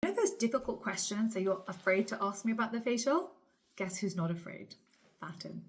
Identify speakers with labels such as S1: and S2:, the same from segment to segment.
S1: You know those difficult questions that you're afraid to ask me about the facial? Guess who's not afraid? Fatten.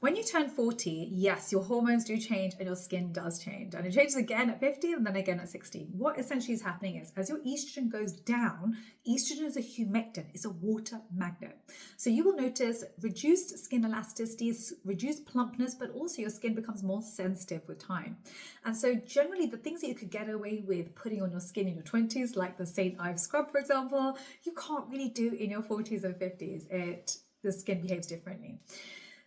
S1: When you turn 40, yes, your hormones do change and your skin does change. And it changes again at 50 and then again at 60. What essentially is happening is as your estrogen goes down, estrogen is a humectant, it's a water magnet. So you will notice reduced skin elasticity, reduced plumpness, but also your skin becomes more sensitive with time. And so generally the things that you could get away with putting on your skin in your 20s, like the St. Ives scrub, for example, you can't really do in your 40s or 50s. The skin behaves differently.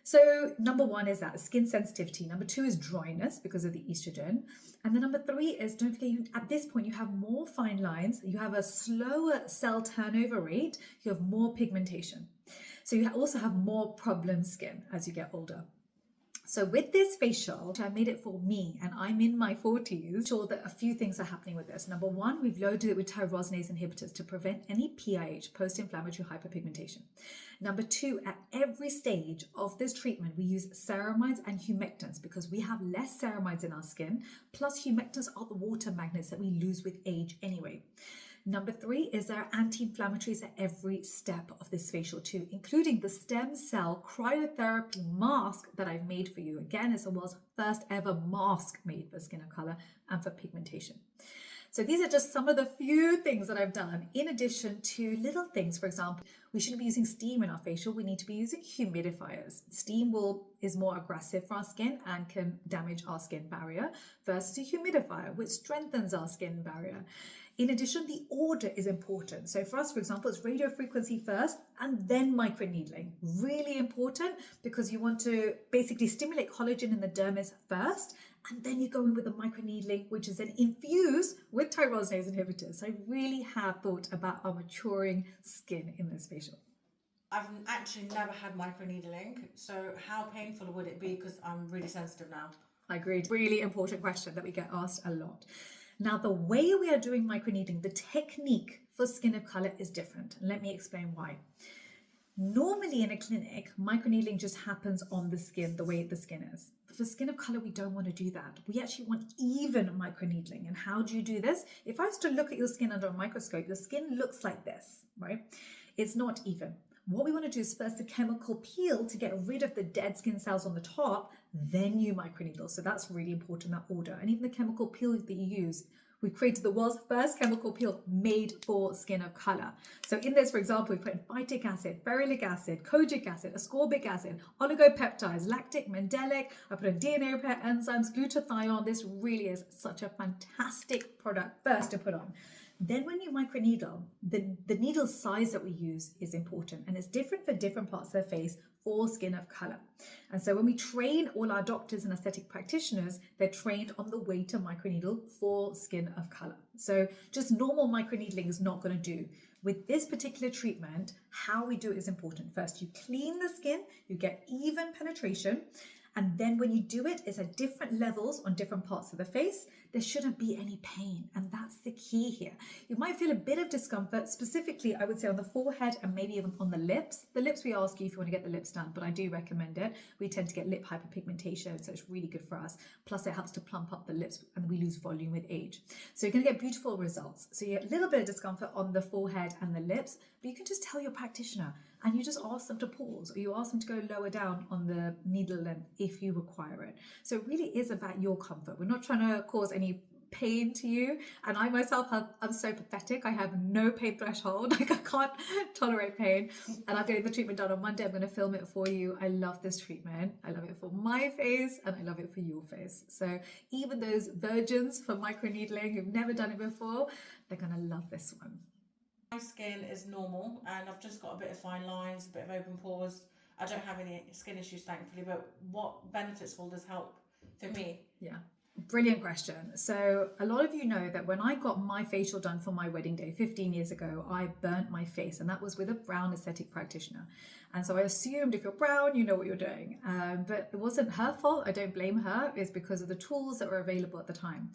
S1: So number one is that skin sensitivity. Number two is dryness because of the estrogen. And then number three is, don't forget, at this point, you have more fine lines. You have a slower cell turnover rate. You have more pigmentation. So you also have more problem skin as you get older. So with this facial, I made it for me and I'm in my 40s, sure that a few things are happening with this. Number one, we've loaded it with tyrosinase inhibitors to prevent any PIH, post-inflammatory hyperpigmentation. Number two, at every stage of this treatment, we use ceramides and humectants because we have less ceramides in our skin, plus humectants are the water magnets that we lose with age anyway. Number three is there are anti-inflammatories at every step of this facial too, including the stem cell cryotherapy mask that I've made for you. Again, it's the world's first ever mask made for skin of color and for pigmentation. So these are just some of the few things that I've done in addition to little things. For example, we shouldn't be using steam in our facial. We need to be using humidifiers. Steam is more aggressive for our skin and can damage our skin barrier versus a humidifier, which strengthens our skin barrier. In addition, the order is important. So for us, for example, it's radio frequency first and then microneedling. Really important because you want to basically stimulate collagen in the dermis first, and then you go in with the microneedling, which is then infused with tyrosinase inhibitors. So I really have thought about our maturing skin in this facial.
S2: I've actually never had microneedling. So how painful would it be? Because I'm really sensitive now.
S1: I agreed. Really important question that we get asked a lot. Now, the way we are doing microneedling, the technique for skin of color is different. Let me explain why. Normally in a clinic, microneedling just happens on the skin, the way the skin is. But for skin of color, we don't want to do that. We actually want even microneedling. And how do you do this? If I was to look at your skin under a microscope, your skin looks like this, right? It's not even. What we want to do is first a chemical peel to get rid of the dead skin cells on the top, then you microneedle. So that's really important, that order. And even the chemical peel that you use, we've created the world's first chemical peel made for skin of color. So in this, for example, we put in phytic acid, ferulic acid, kojic acid, ascorbic acid, oligopeptides, lactic, mandelic. I put in DNA repair enzymes, glutathione. This really is such a fantastic product first to put on. Then when you microneedle, the needle size that we use is important, and it's different for different parts of the face for skin of color. And so when we train all our doctors and aesthetic practitioners, they're trained on the way to microneedle for skin of color. So just normal microneedling is not going to do. With this particular treatment, how we do it is important. First, you clean the skin, you get even penetration. And then when you do it, it's at different levels on different parts of the face. There shouldn't be any pain. And that's the key here. You might feel a bit of discomfort, specifically, I would say on the forehead and maybe even on the lips. The lips, we ask you if you want to get the lips done, but I do recommend it. We tend to get lip hyperpigmentation, so it's really good for us. Plus it helps to plump up the lips and we lose volume with age. So you're going to get beautiful results. So you get a little bit of discomfort on the forehead and the lips, but you can just tell your practitioner and you just ask them to pause, or you ask them to go lower down on the needle length if you require it. So it really is about your comfort. We're not trying to cause any pain to you. And I myself I'm so pathetic. I have no pain threshold. Like I can't tolerate pain. And I'm getting the treatment done on Monday. I'm going to film it for you. I love this treatment. I love it for my face and I love it for your face. So even those virgins for microneedling who've never done it before, they're going to love this one.
S2: My skin is normal and I've just got a bit of fine lines, a bit of open pores. I don't have any skin issues, thankfully, but what benefits will this help for me?
S1: Yeah, brilliant question. So a lot of you know that when I got my facial done for my wedding day 15 years ago, I burnt my face, and that was with a brown aesthetic practitioner. And so I assumed if you're brown, you know what you're doing. But it wasn't her fault. I don't blame her. It's because of the tools that were available at the time.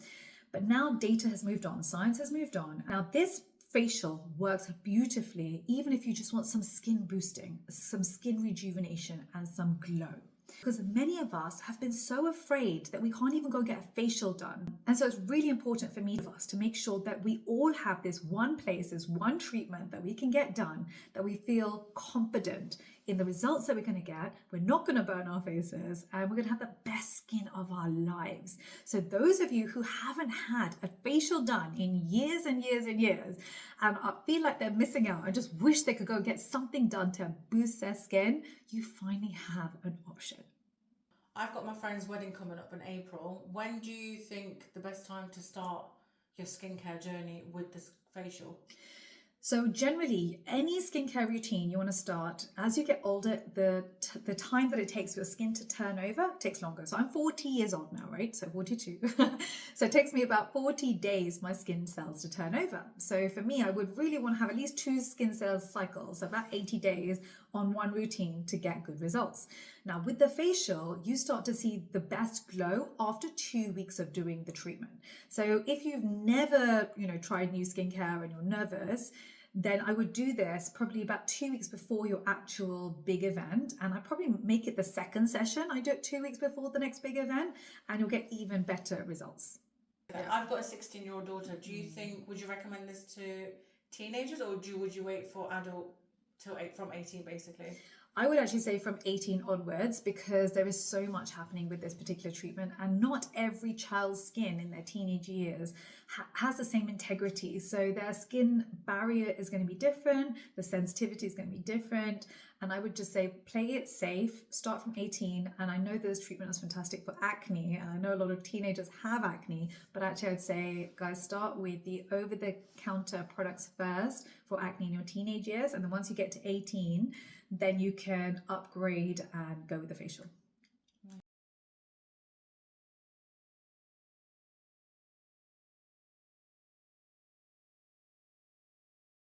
S1: But now data has moved on. Science has moved on. Now this facial works beautifully, even if you just want some skin boosting, some skin rejuvenation, and some glow. Because many of us have been so afraid that we can't even go get a facial done. And so it's really important for me to make sure that we all have this one place, this one treatment that we can get done, that we feel confident in the results that we're going to get. We're not going to burn our faces, and we're going to have the best skin of our lives. So those of you who haven't had a facial done in years and years and years, and feel like they're missing out, I just wish they could go get something done to boost their skin, you finally have an option.
S2: I've got my friend's wedding coming up in April. When do you think the best time to start your skincare journey with this facial?
S1: So generally, any skincare routine you want to start, as you get older, the time that it takes for your skin to turn over takes longer. So I'm 40 years old now, right? So 42. So it takes me about 40 days for my skin cells to turn over. So for me, I would really want to have at least 2 skin cells cycles, so about 80 days on one routine to get good results. Now with the facial, you start to see the best glow after 2 weeks of doing the treatment. So if you've never, tried new skincare and you're nervous, then I would do this probably about 2 weeks before your actual big event. And I probably make it the second session. I do it 2 weeks before the next big event, and you'll get even better results.
S2: I've got a 16-year-old daughter. Would you recommend this to teenagers, or would you wait for adult from 18 basically?
S1: I would actually say from 18 onwards, because there is so much happening with this particular treatment, and not every child's skin in their teenage years has the same integrity. So their skin barrier is going to be different, the sensitivity is going to be different, and I would just say play it safe, start from 18. And I know this treatment is fantastic for acne, and I know a lot of teenagers have acne, but actually I'd say, guys, start with the over-the-counter products first for acne in your teenage years, and then once you get to 18, then you can upgrade and go with the facial.